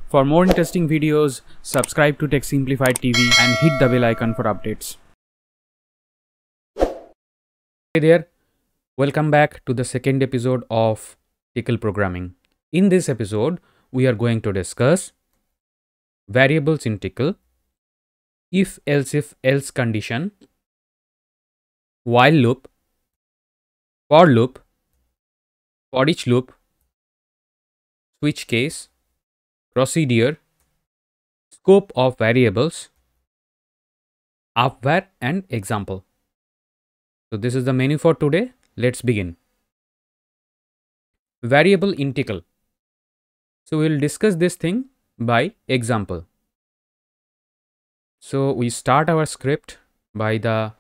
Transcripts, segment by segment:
For more interesting videos, subscribe to Tech Simplified TV and hit the bell icon for updates. Hey there, welcome back to the second episode of Tcl Programming. In this episode, we are going to discuss variables in Tcl, if else condition, while loop, for loop, for each loop, switch case, procedure, scope of variables, upware and example. So this is the menu for today. Let's begin. Variable in Tcl. So we'll discuss this thing by example. So we start our script by the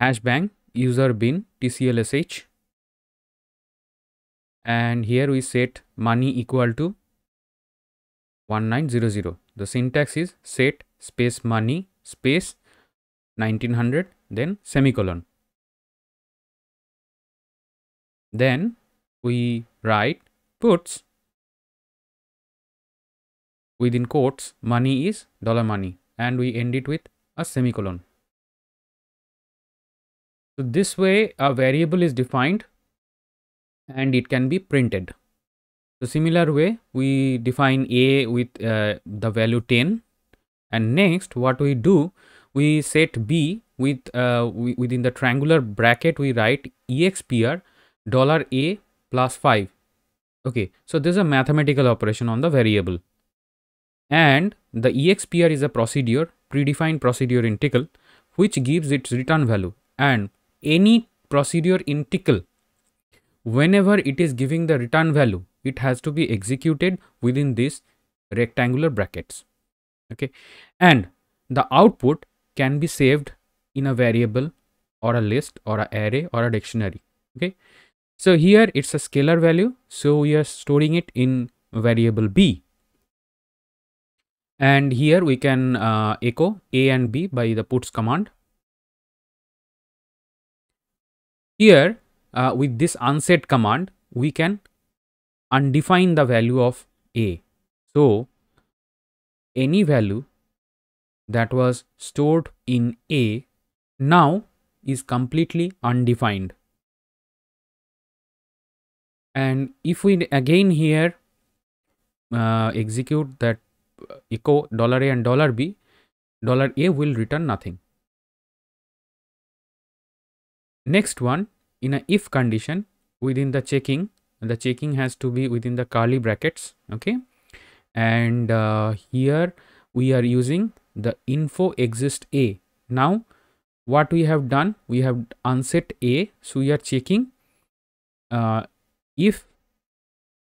hashbang user bin tclsh, and here we set money equal to 1900. The syntax is set space money space 1900 then semicolon. Then we write puts within quotes money is $money and we end it with a semicolon. So this way a variable is defined and it can be printed. So similar way we define a with the value 10, and next what we do, we set b with within the triangular bracket we write expr $a plus 5. Okay, so this is a mathematical operation on the variable, and the expr is a procedure, predefined procedure in Tcl, which gives its return value, and any procedure in Tcl, whenever it is giving the return value, it has to be executed within these rectangular brackets. Okay, and the output can be saved in a variable or a list or an array or a dictionary. Okay, so here it's a scalar value, so we are storing it in variable b, and here we can echo a and b by the puts command. Here with this unset command we can undefine the value of a. So any value that was stored in a now is completely undefined. And if we again here execute that echo $a and $b, $a will return nothing. Next one, in a if condition, within the checking has to be within the curly brackets. Okay, and here we are using the info exist a. Now what we have done, we have unset a, so we are checking if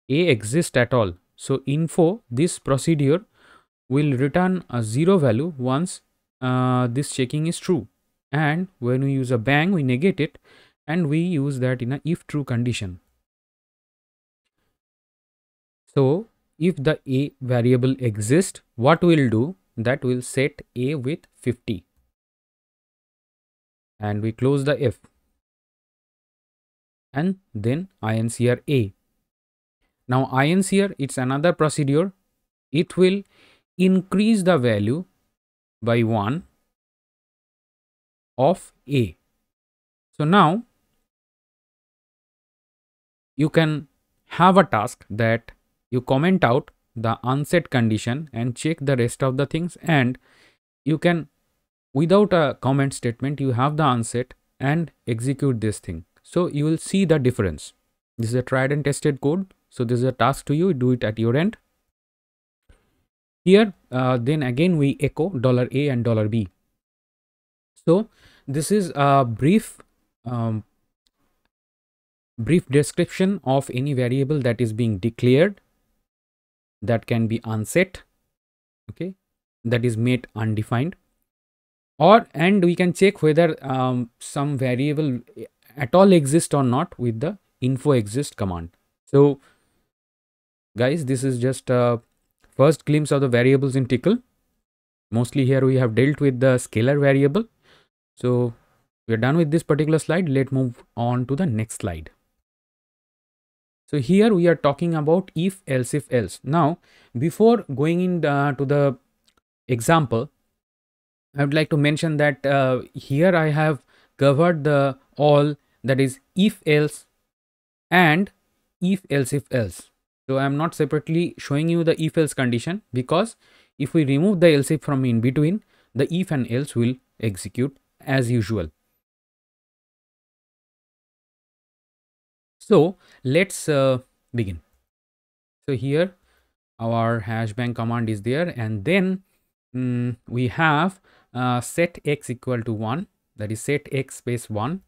a exists at all. So info, this procedure will return a 0 value once this checking is true, and when we use a bang we negate it, and we use that in a if true condition. So if the a variable exists, what we'll do, that will set a with 50 and we close the if, and then incr a. Now incr, it's another procedure, it will increase the value by 1 of a. So now you can have a task that you comment out the unset condition and check the rest of the things, and you can, without a comment statement, you have the unset and execute this thing. So you will see the difference. This is a tried and tested code. So this is a task to you, do it at your end. Here then again we echo $a and $b. So this is a brief description of any variable that is being declared, that can be unset, okay, that is made undefined, or and we can check whether some variable at all exists or not with the info exist command. So guys, this is just a first glimpse of the variables in Tcl. Mostly here we have dealt with the scalar variable. So we are done with this particular slide. Let's move on to the next slide. So here we are talking about if else. Now, before going in to the example, I would like to mention that here I have covered the all, that is if else and if else. So I am not separately showing you the if else condition, because if we remove the else if from in between, the if and else will execute as usual. So let's begin. So here our hashbang command is there, and then we have set x equal to 1, that is set x space 1,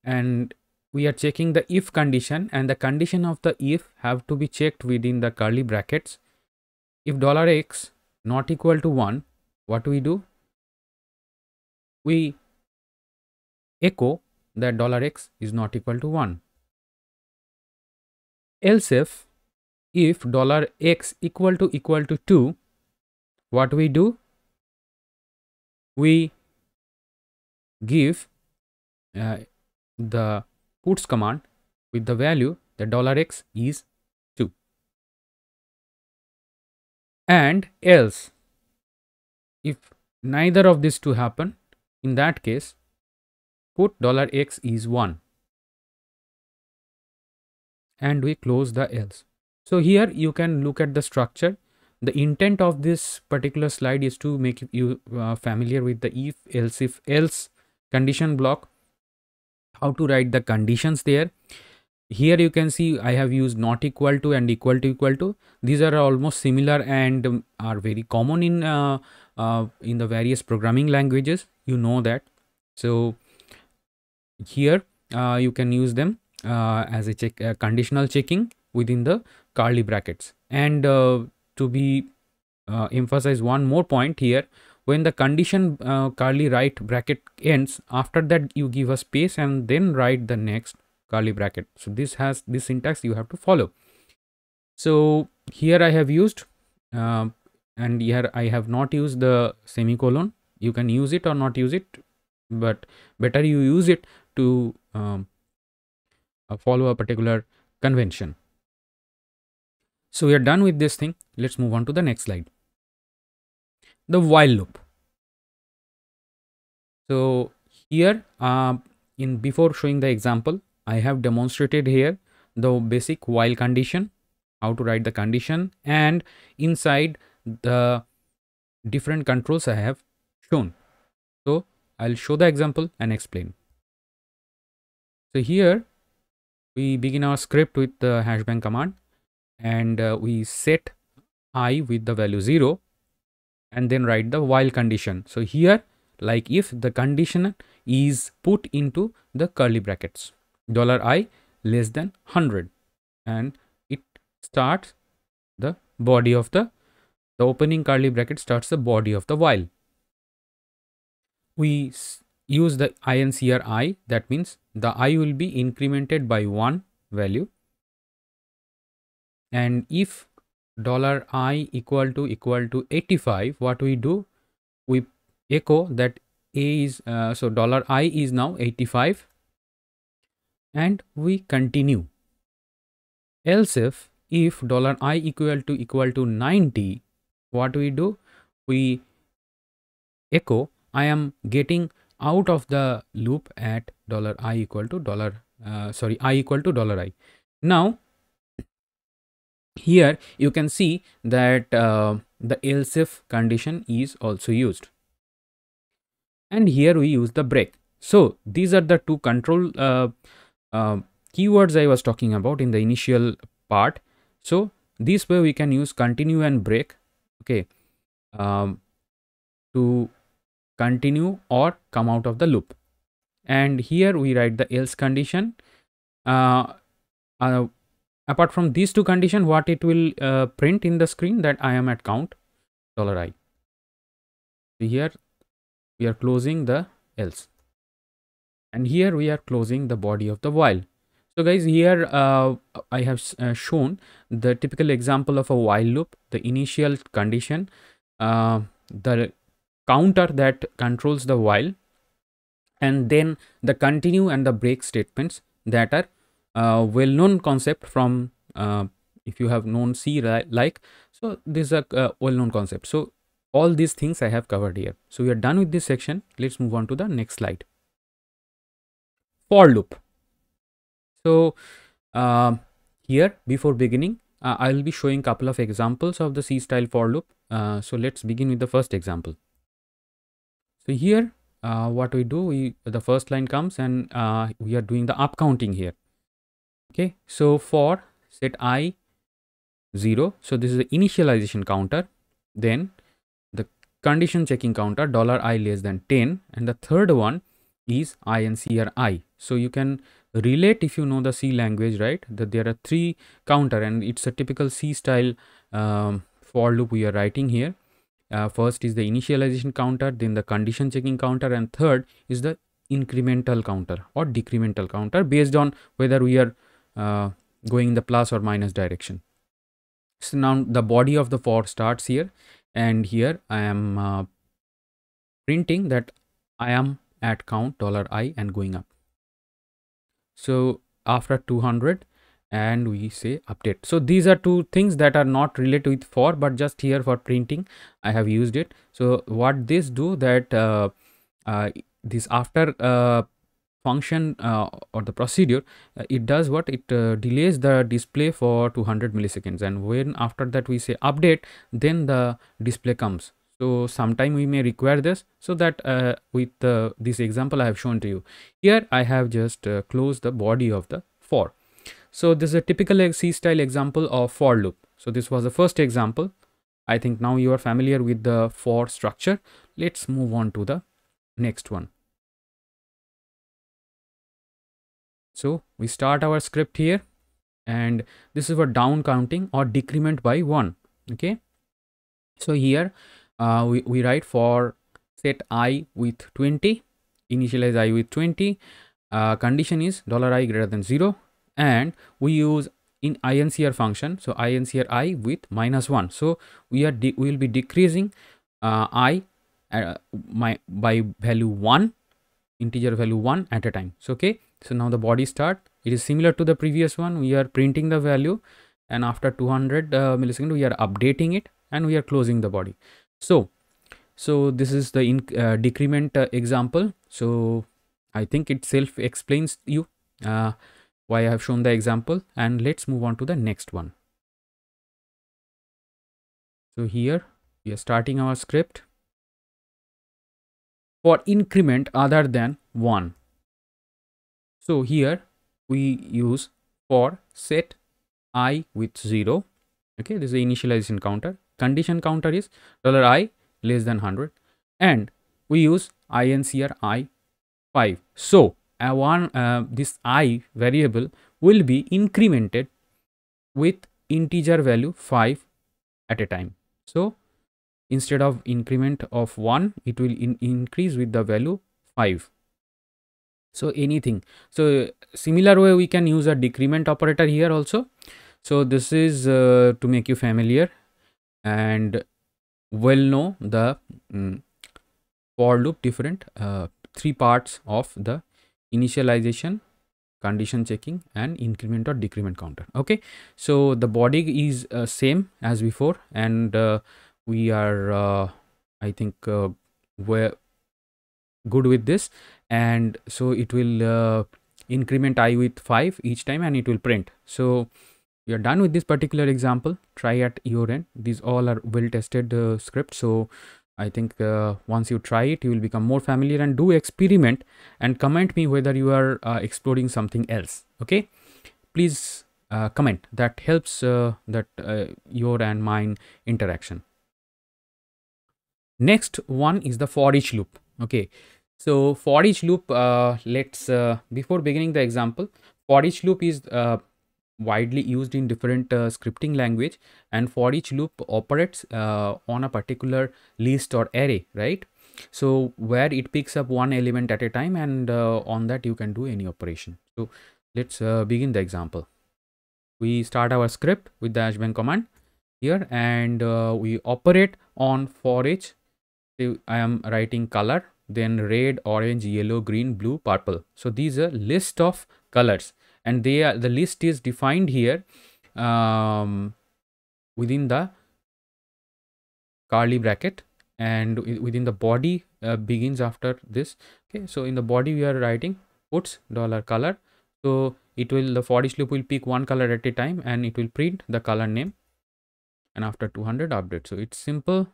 and we are checking the if condition, and the condition of the if have to be checked within the curly brackets. If $x not equal to 1, what we do? We echo that $x is not equal to 1. Else if $x equal to 2, what we do? We give the puts command with the value that $x is 2. And else, if neither of these two happen, in that case put $x is 1, and we close the else. So here you can look at the structure. The intent of this particular slide is to make you familiar with the if else condition block, how to write the conditions there. Here you can see I have used not equal to and equal to. These are almost similar and are very common in the various programming languages, you know that. So here you can use them as a conditional checking within the curly brackets. And to be emphasize one more point here, when the condition curly right bracket ends, after that you give a space and then write the next curly bracket. So this has this syntax you have to follow. So here I have used and here I have not used the semicolon. You can use it or not use it, but better you use it to follow a particular convention. So we are done with this thing. Let's move on to the next slide. The while loop. So here in before showing the example, I have demonstrated here the basic while condition, how to write the condition, and inside the different controls I have shown. So I'll show the example and explain. So here we begin our script with the hashbang command, and we set I with the value 0 and then write the while condition. So here, like if the condition is put into the curly brackets, $i less than 100, and it starts the body of the opening curly bracket starts the body of the while. We use the incr I, that means the I will be incremented by 1 value, and if $i equal to 85, what we do? We echo that a is so $i is now 85, and we continue. Else if $i equal to 90, what we do? We echo I am getting out of the loop at I equal to $i. Now here you can see that the else if condition is also used, and here we use the break. So these are the two control keywords I was talking about in the initial part. So this way we can use continue and break, okay, to continue or come out of the loop. And here we write the else condition. Apart from these two conditions, what it will print in the screen, that I am at count $i. So here we are closing the else, and here we are closing the body of the while. So guys, here I have shown the typical example of a while loop, the initial condition, the counter that controls the while, and then the continue and the break statements that are well-known concept from if you have known C like. So this is a well-known concept. So all these things I have covered here. So we are done with this section. Let's move on to the next slide. For loop. So here before beginning, I will be showing couple of examples of the C style for loop. So let's begin with the first example. So here what we do, the first line comes and we are doing the up counting here. Okay, so for set I 0, so this is the initialization counter, then the condition checking counter $I less than 10, and the third one is INCR I. So you can relate if you know the C language, right, that there are 3 counter and it's a typical C style for loop we are writing here. First is the initialization counter, then the condition checking counter, and third is the incremental counter or decremental counter based on whether we are going in the plus or minus direction. So now the body of the for starts here, and here I am printing that I am at count $I and going up. So after 200 and we say update. So these are 2 things that are not related with for, but just here for printing I have used it. So what this do that this after function or the procedure, it does what, it delays the display for 200 milliseconds, and when after that we say update, then the display comes. So sometime we may require this, so that with this example I have shown to you here, I have just closed the body of the for. So this is a typical C style example of for loop. So this was the first example. I think now you are familiar with the for structure. Let's move on to the next one. So we start our script here, and this is for down counting or decrement by 1. Okay, so here we write for set I with 20, initialize I with 20, condition is $I greater than 0, and we use in INCR function, so INCR I with -1. So we will be decreasing I by value 1, integer value 1 at a time. So okay, so now the body start, it is similar to the previous one. We are printing the value, and after 200 milliseconds we are updating it and we are closing the body. So this is the decrement example. So I think it self explains you why I have shown the example, and let's move on to the next one. So here we are starting our script for increment other than 1. So here we use for set I with 0. Okay, this is the initialization counter. Condition counter is $I less than 100, and we use INCR I 5. So this I variable will be incremented with integer value 5 at a time. So instead of increment of 1, it will increase with the value 5. So anything. So similar way we can use a decrement operator here also. So this is to make you familiar and well know the for loop different 3 parts of the initialization, condition checking, and increment or decrement counter. Okay, so the body is same as before, and we are I think we're good with this, and so it will increment I with 5 each time and it will print. So we are done with this particular example. Try at your end. These all are well tested scripts, so I think once you try it, you will become more familiar, and do experiment and comment me whether you are exploring something else. Okay, please comment. That helps your and mine interaction. Next one is the for each loop. Okay, so for each loop, let's before beginning the example, for each loop is widely used in different scripting language, and for each loop operates on a particular list or array, right? So where it picks up one element at a time, and on that you can do any operation. So let's begin the example. We start our script with the hashbang command here, and we operate on for each. So I am writing color, then red, orange, yellow, green, blue, purple. So these are list of colors, and the list is defined here within the curly bracket, and within the body begins after this. Okay, so in the body we are writing puts $color. So it will, the for each loop will pick one color at a time and it will print the color name, and after 200 update. So it's simple,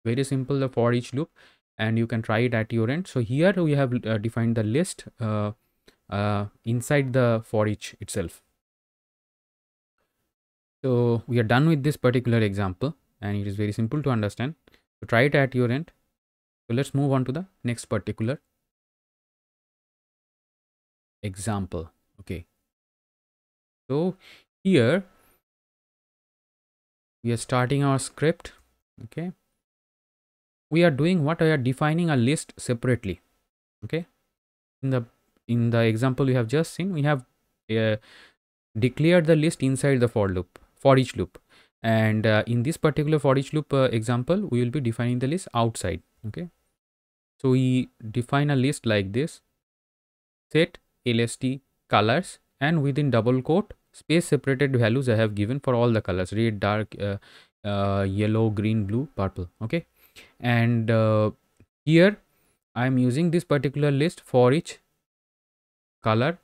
very simple, the for each loop, and you can try it at your end. So here we have defined the list inside the for each itself. So we are done with this particular example, and it is very simple to understand. So try it at your end. So let's move on to the next particular example. Okay, so here we are starting our script. Okay, we are doing what? We are defining a list separately. Okay, in the example we have just seen, we have declared the list inside the for each loop, and in this particular for each loop example, we will be defining the list outside. Okay, so we define a list like this: set lst colors, and within double quote space separated values I have given for all the colors: red, dark, yellow, green, blue, purple. Okay, and here I am using this particular list for each color,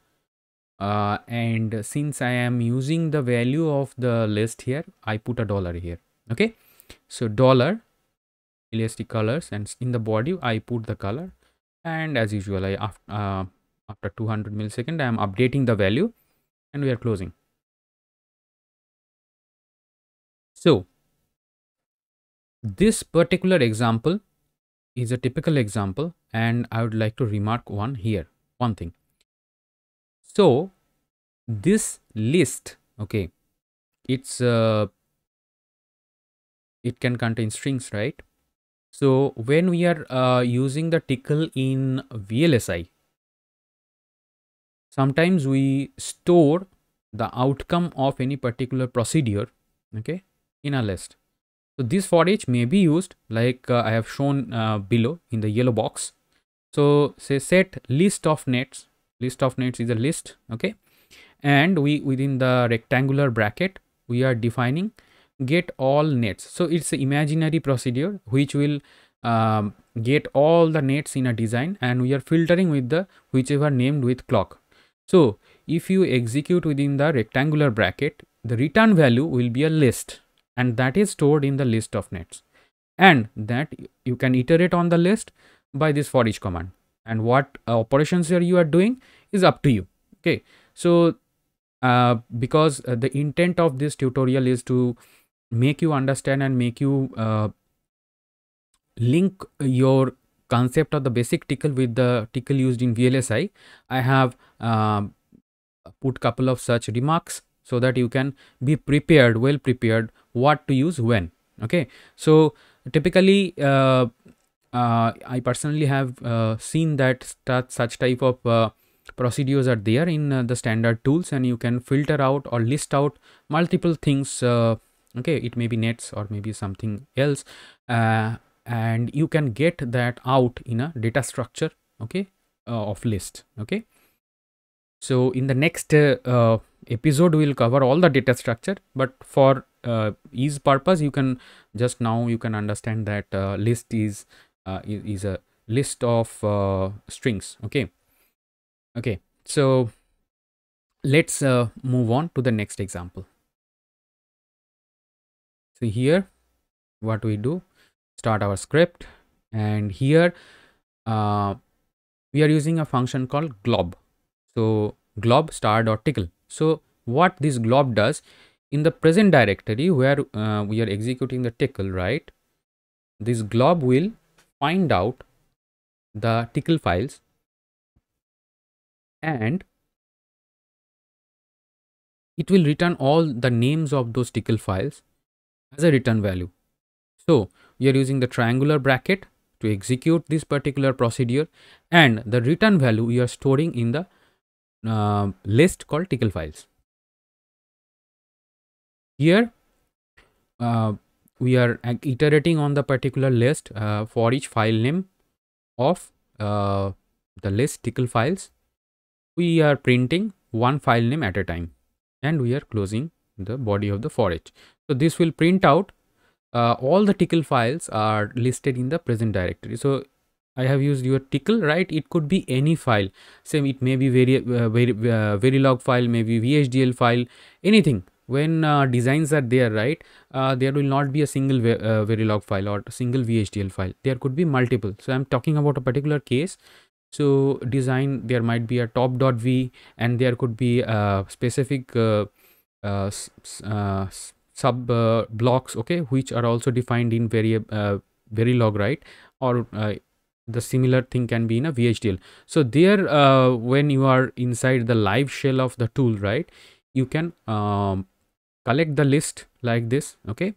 and since I am using the value of the list here, I put a $. Here. Okay, so $lst colors, and in the body I put the color, and as usual I after 200 millisecond I am updating the value, and we are closing. So this particular example is a typical example, and I would like to remark one thing. So this list, okay, it can contain strings, right? So when we are using the Tcl in VLSI, sometimes we store the outcome of any particular procedure, okay, in a list. So this for each may be used like I have shown below in the yellow box. So say set list of nets. List of nets is a list, okay, and we within the rectangular bracket we are defining get all nets. So it's an imaginary procedure which will get all the nets in a design, and we are filtering with the whichever named with clock. So if you execute within the rectangular bracket, the return value will be a list, and that is stored in the list of nets, and that you can iterate on the list by this for each command, and what operations here you are doing is up to you. Okay, so because the intent of this tutorial is to make you understand and make you link your concept of the basic Tcl with the Tcl used in VLSI, I have put couple of such remarks so that you can be prepared, well prepared, what to use when. Okay, so typically I personally have seen that such type of procedures are there in the standard tools, and you can filter out or list out multiple things. Okay, it may be nets or maybe something else, and you can get that out in a data structure, okay, of list. Okay, so in the next episode we will cover all the data structure, but for ease purpose you can just now you can understand that list is a list of strings. Okay, so let's move on to the next example. So here what we do, start our script, and here we are using a function called glob. So glob star.tcl. So what this glob does, in the present directory where we are executing the tcl, right, this glob will find out the tcl files, and it will return all the names of those tcl files as a return value. So we are using the triangular bracket to execute this particular procedure, and the return value we are storing in the list called tcl files. Here we are iterating on the particular list for each file name of the list tcl files. We are printing one file name at a time, and we are closing the body of the for each. So this will print out all the tickle files are listed in the present directory. So I have used your tickle, right? It could be any file. Same, it may be Verilog file, maybe VHDL file, anything. When designs are there, right? There will not be a single Verilog file or a single VHDL file. There could be multiple. So I'm talking about a particular case. So design, there might be a top.v, and there could be a specific sub blocks, okay, which are also defined in Verilog, right? Or the similar thing can be in a VHDL. So there, when you are inside the live shell of the tool, right, you can collect the list like this, okay,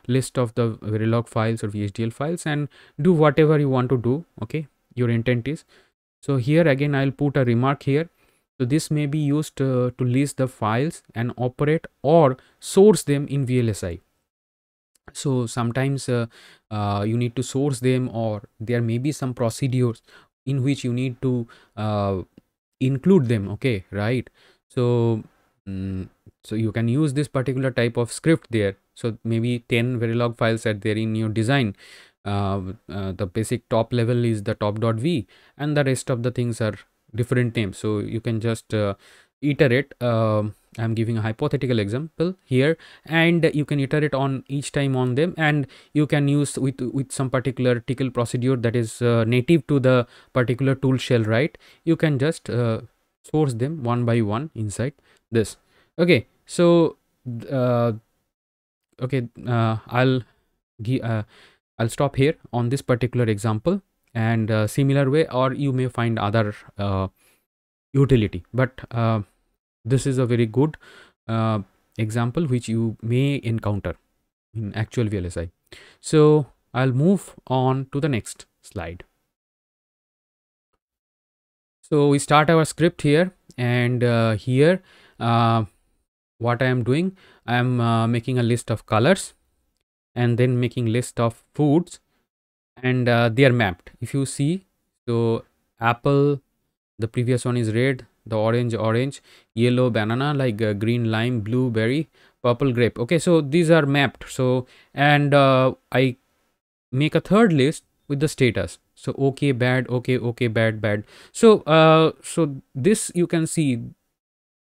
list of the Verilog files or VHDL files, and do whatever you want to do, okay, your intent is. So here again I'll put a remark here. So this may be used to list the files and operate or source them in VLSI. So sometimes you need to source them, or there may be some procedures in which you need to include them, okay, right? So so you can use this particular type of script there. So maybe 10 Verilog files are there in your design. The basic top level is the top.v, and the rest of the things are different names. So you can just iterate. I'm giving a hypothetical example here, and you can iterate on each time on them, and you can use with some particular tickle procedure that is native to the particular tool shell, right? You can just source them one by one inside this. Okay, so okay, I'll stop here on this particular example, and similar way, or you may find other utility, but this is a very good example which you may encounter in actual VLSI. So I'll move on to the next slide. So we start our script here, and here what I am doing, I am making a list of colors, and then making list of foods, and they are mapped. If you see, so apple, the previous one is red, the orange, yellow banana, like green lime, blue berry, purple grape. Okay, so these are mapped. So, and I make a third list with the status. So okay, bad, okay, okay, bad, bad. So so this you can see,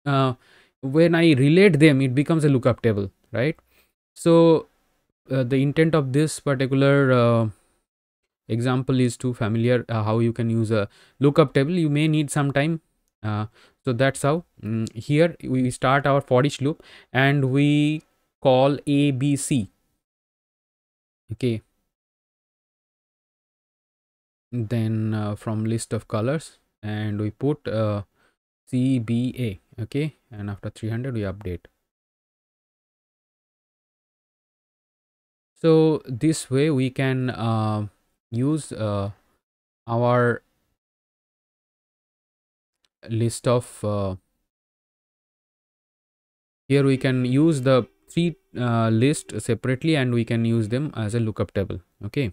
when I relate them, it becomes a lookup table, right? So the intent of this particular example is too familiar, how you can use a lookup table. You may need some time. So that's how here we start our for each loop, and we call ABC. Okay, then from list of colors, and we put CBA. Okay, and after 300 we update. So this way we can use our list of here we can use the three list separately, and we can use them as a lookup table. Okay,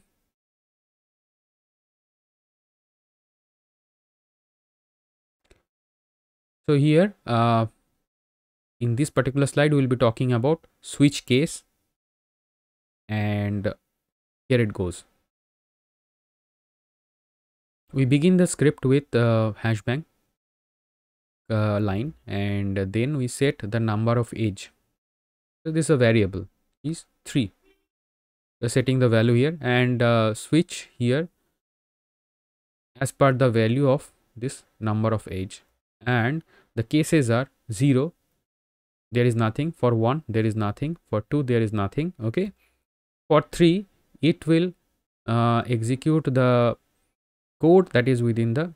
so here in this particular slide we will be talking about switch case, and here it goes. We begin the script with hashbang line, and then we set the number of age. So this is a variable is 3. We're setting the value here, and switch here as per the value of this number of age, and the cases are 0, there is nothing; for 1 there is nothing; for 2 there is nothing. Okay, for 3 it will execute the code that is within the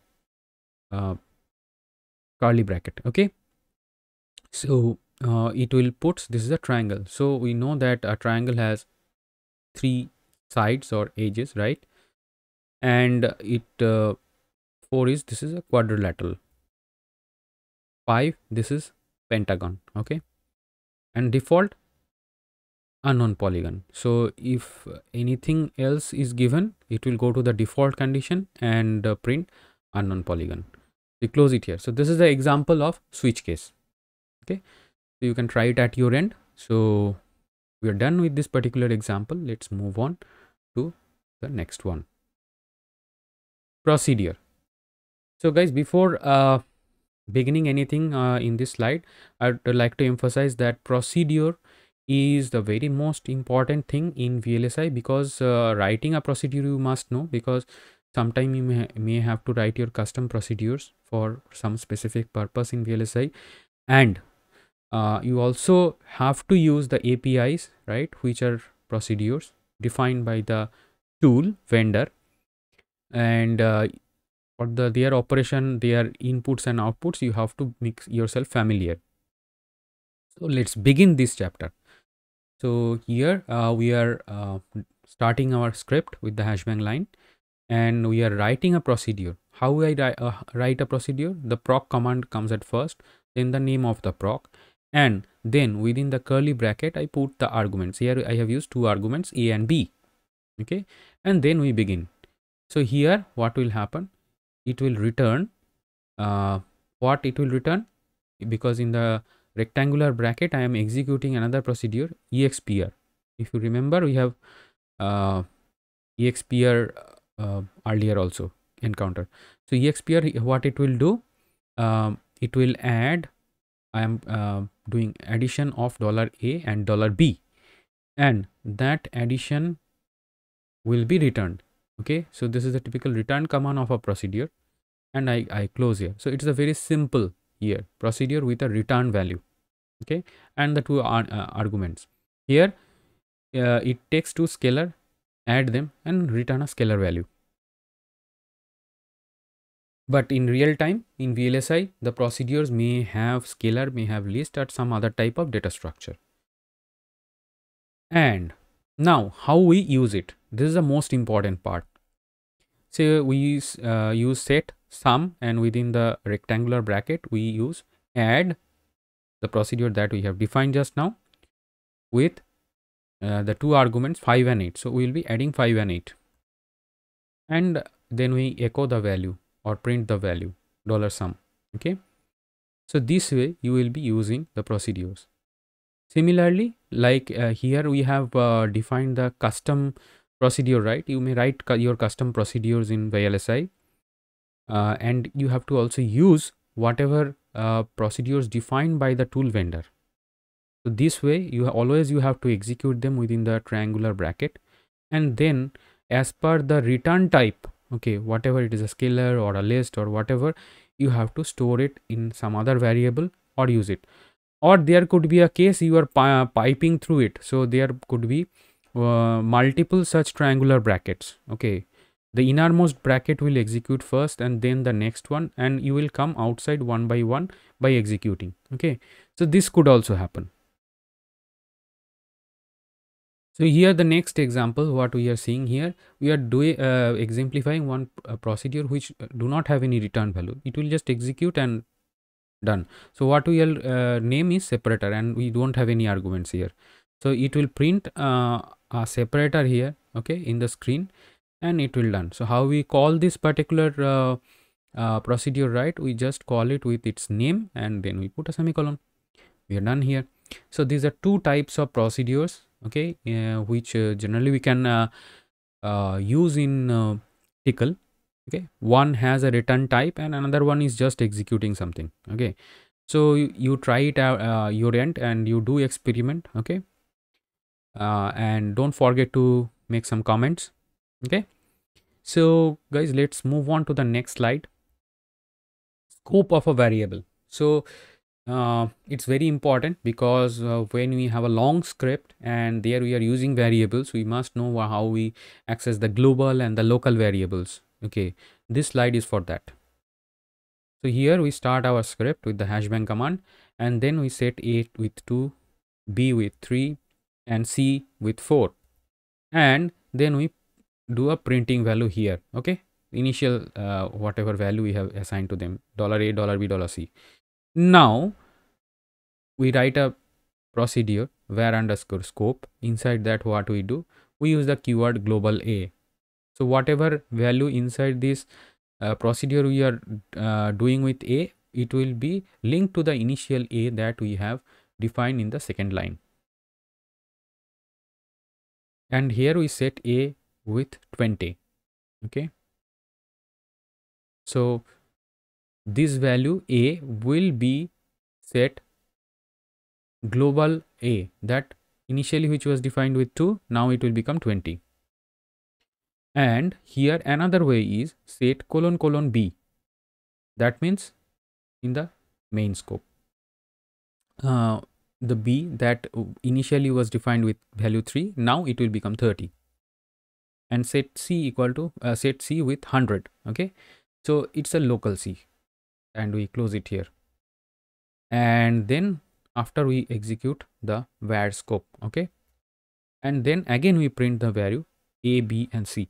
curly bracket. Okay, so it will put, this is a triangle, so we know that a triangle has 3 sides or edges, right? And it 4 is, this is a quadrilateral, 5 this is pentagon. Okay, and default unknown polygon. So if anything else is given, it will go to the default condition and print unknown polygon. We close it here. So this is the example of switch case. Okay, so you can try it at your end. So we are done with this particular example. Let's move on to the next one. Procedure. So guys, before beginning anything in this slide, I'd like to emphasize that procedure is the very most important thing in VLSI, because writing a procedure you must know, because sometime you may have to write your custom procedures for some specific purpose in VLSI, and you also have to use the APIs, right, which are procedures defined by the tool vendor, and for their operation, their inputs and outputs, you have to make yourself familiar. So let's begin this chapter. So here we are starting our script with the hashbang line, and we are writing a procedure. How I write a procedure? The proc command comes at first, then the name of the proc, and then within the curly bracket I put the arguments. Here I have used two arguments, A and B. Okay, and then we begin. So here what will happen? It will return what it will return, because in the rectangular bracket I am executing another procedure, expr. If you remember, we have expr earlier also encountered. So expr, what it will do, it will add, I am doing addition of $A and $B, and that addition will be returned. Okay, so this is the typical return command of a procedure, and I close here. So it's a very simple here procedure with a return value. Okay, and the two arguments. Here it takes two scalar, add them and return a scalar value. But in real time in VLSI, the procedures may have scalar, may have list, or some other type of data structure. And now how we use it, this is the most important part. So we use set sum, and within the rectangular bracket we use add, the procedure that we have defined just now, with the two arguments 5 and 8. So we will be adding 5 and 8, and then we echo the value or print the value $sum. Okay, so this way you will be using the procedures. Similarly, like here we have defined the custom procedure, right? You may write your custom procedures in VLSI, and you have to also use whatever procedures defined by the tool vendor. So this way you have to execute them within the triangular bracket, and then as per the return type, okay, whatever it is, a scalar or a list or whatever, you have to store it in some other variable or use it. Or there could be a case you are piping through it, so there could be multiple such triangular brackets. Okay, the innermost bracket will execute first and then the next one, and you will come outside one by one by executing. Okay, so this could also happen. So here the next example, what we are seeing here, we are doing exemplifying one procedure which do not have any return value. It will just execute and done. So what we will name is separator, and we don't have any arguments here. So it will print a separator here, okay, in the screen, and it will done. So how we call this particular procedure, right? We just call it with its name, and then we put a semicolon. We are done here. So these are two types of procedures, okay, which generally we can use in Tcl. Okay, one has a return type and another one is just executing something. Okay, so you try it out your end and you do experiment. Okay, and don't forget to make some comments. Okay, so guys, let's move on to the next slide. Scope of a variable. So it's very important, because when we have a long script and there we are using variables, we must know how we access the global and the local variables. Okay, this slide is for that. So here we start our script with the hashbang command, and then we set A with 2, B with 3, and C with 4, and then we do a printing value here. Okay, initial whatever value we have assigned to them, $A, $B, $C. Now we write a procedure var underscore scope. Inside that, what we do, we use the keyword global A. So whatever value inside this procedure we are doing with A, it will be linked to the initial A that we have defined in the second line. And here we set A with 20. Okay. So this value A will be set global A, that initially which was defined with 2, now it will become 20. And here another way is set colon colon B. That means in the main scope. The B that initially was defined with value 3, now it will become 30. And set C equal to set C with 100. Okay. So it's a local C, and we close it here. And then after we execute the var scope, okay, and then again we print the value A, B and C.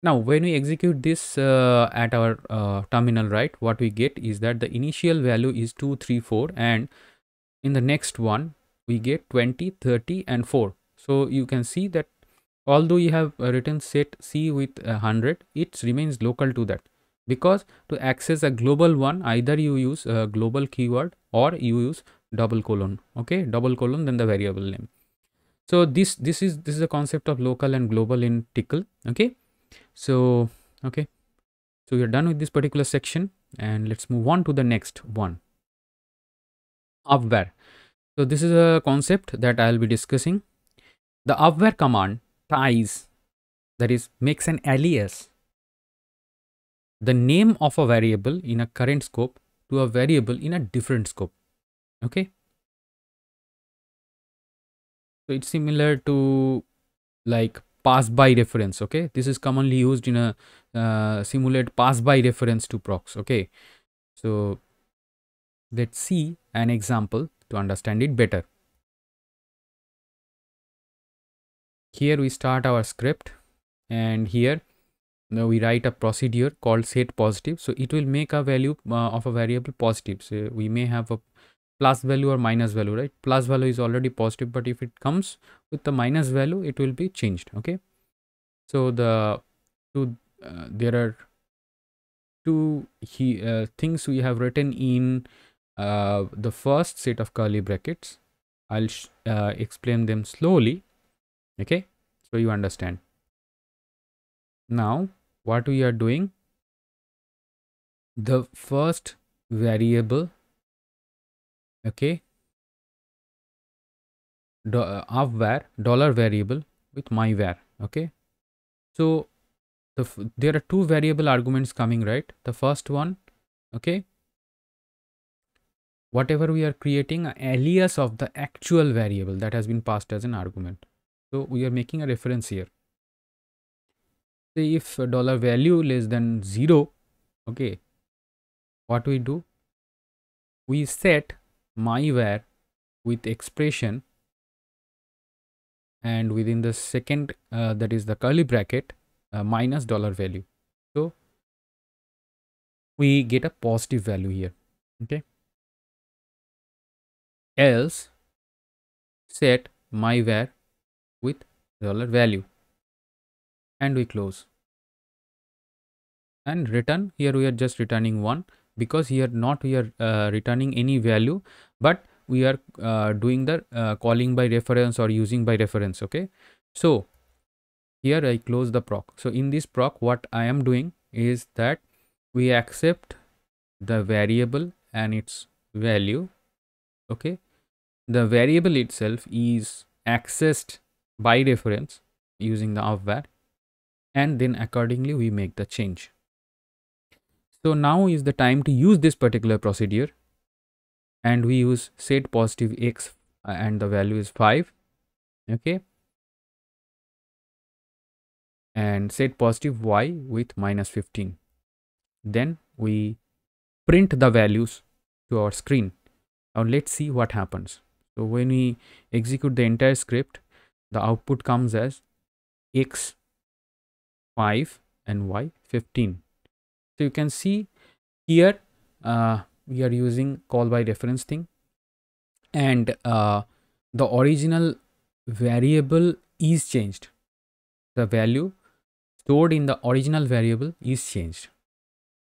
Now when we execute this at our terminal, right, what we get is that the initial value is 2, 3, 4, and in the next one we get 20, 30 and 4. So you can see that although you have written set C with 100, it remains local to that, because to access a global one, either you use a global keyword or you use double colon. Okay, double colon, then the variable name. So this is the concept of local and global in Tcl. Okay, so okay, so we are done with this particular section, and let's move on to the next one, upvar. So this is a concept that I'll be discussing. The upvar command ties, that is, makes an alias, the name of a variable in a current scope, to a variable in a different scope. Okay, so it's similar to like pass by reference. Okay, this is commonly used in a simulate pass by reference to procs. Okay, so let's see an example to understand it better. Here we start our script, and here now we write a procedure called set positive. So it will make a value of a variable positive. So we may have a plus value or minus value, right? Plus value is already positive, but if it comes with the minus value, it will be changed. Okay, so there are two things we have written in the first set of curly brackets. I'll explain them slowly. Okay, so you understand. Now what we are doing, the first variable, okay, of var, dollar variable with my var. Okay, so there are two variable arguments coming, right? The first one, okay, whatever we are creating, an alias of the actual variable that has been passed as an argument. So we are making a reference here. Say if dollar value less than 0, okay, what we do, we set my var with expression, and within the second that is the curly bracket, minus dollar value. So we get a positive value here. Okay, else set my var with dollar value, and we close and return. Here we are just returning 1, because here not we are returning any value, but we are doing the calling by reference or using by reference. Okay, so here I close the proc. So in this proc, what I am doing is that we accept the variable and its value. Okay, the variable itself is accessed by reference using the upvar, and then accordingly we make the change. So now is the time to use this particular procedure, and we use set positive x and the value is 5. Okay, and set positive y with minus 15. Then we print the values to our screen. Now let's see what happens. So when we execute the entire script, the output comes as x 5 and y 15. So you can see here we are using call by reference thing, and the original variable is changed. The value stored in the original variable is changed.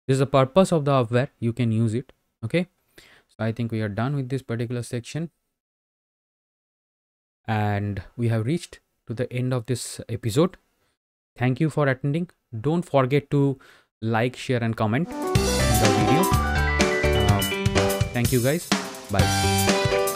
This is the purpose of the upware. You can use it. Okay, so I think we are done with this particular section, and we have reached to the end of this episode. Thank you for attending. Don't forget to like, share and comment the video. Thank you guys. Bye.